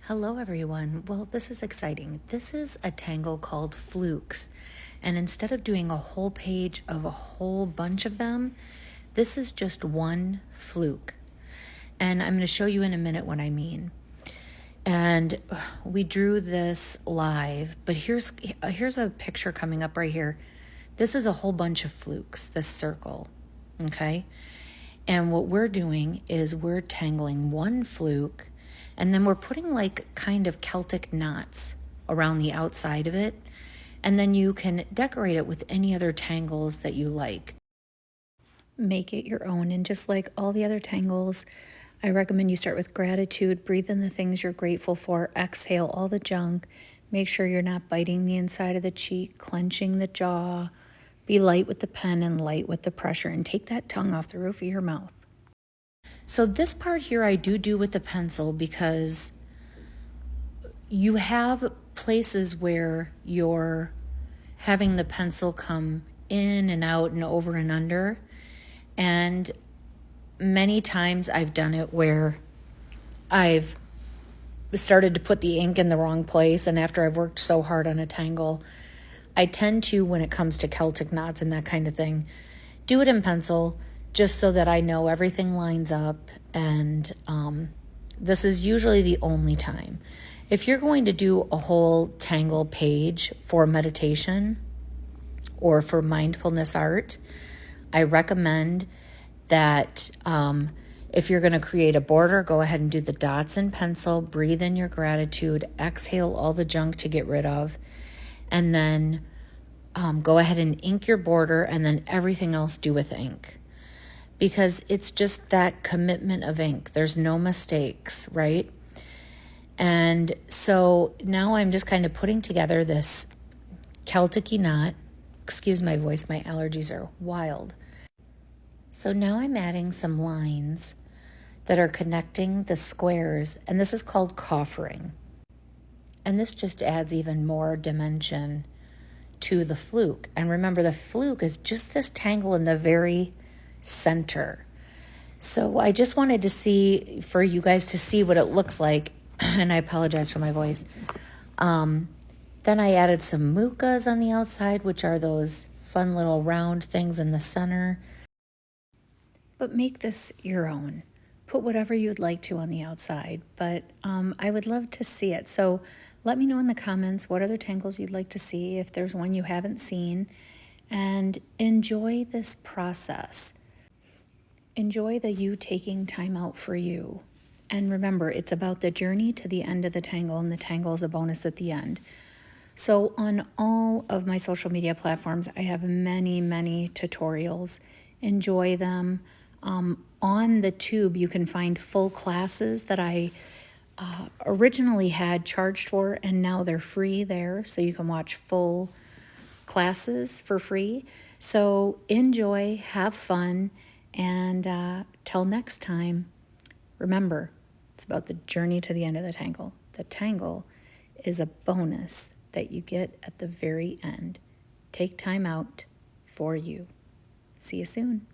Hello everyone. Well, this is exciting. This is a tangle called Flukes. And instead of doing a whole page of a whole bunch of them, this is just one fluke. And I'm going to show you in a minute what I mean. And we drew this live, but here's a picture coming up right here. This is a whole bunch of flukes, this circle, okay? And what we're doing is we're tangling one fluke, and then we're putting like kind of Celtic knots around the outside of it. And then you can decorate it with any other tangles that you like. Make it your own. And just like all the other tangles, I recommend you start with gratitude. Breathe in the things you're grateful for. Exhale all the junk. Make sure you're not biting the inside of the cheek, clenching the jaw. Be light with the pen and light with the pressure. And take that tongue off the roof of your mouth. So this part here I do with the pencil because you have places where you're having the pencil come in and out and over and under. And many times I've done it where I've started to put the ink in the wrong place, and after I've worked so hard on a tangle, I tend to, when it comes to Celtic knots and that kind of thing, do it in pencil just so that I know everything lines up. And this is usually the only time. If you're going to do a whole tangle page for meditation or for mindfulness art, I recommend that if you're going to create a border, go ahead and do the dots in pencil, breathe in your gratitude, exhale all the junk to get rid of, and then go ahead and ink your border, and then everything else do with ink. Because it's just that commitment of ink. There's no mistakes, right? And so now I'm just kind of putting together this Celtic-y knot. Excuse my voice, my allergies are wild. So now I'm adding some lines that are connecting the squares, and this is called coffering. And this just adds even more dimension to the fluke. And remember, the fluke is just this tangle in the very center. So I just wanted to see, for you guys to see what it looks like, and I apologize for my voice. Then I added some mucas on the outside, which are those fun little round things in the center. But make this your own. Put whatever you'd like to on the outside, but I would love to see it. So let me know in the comments what other tangles you'd like to see, if there's one you haven't seen, and enjoy this process. Enjoy the you taking time out for you. And remember, it's about the journey to the end of the tangle, and the tangle is a bonus at the end. So on all of my social media platforms, I have many tutorials. Enjoy them. On the tube, you can find full classes that I originally had charged for, and now they're free there. So you can watch full classes for free. So enjoy, have fun, and till next time, remember, it's about the journey to the end of the tangle. The tangle is a bonus that you get at the very end. Take time out for you. See you soon.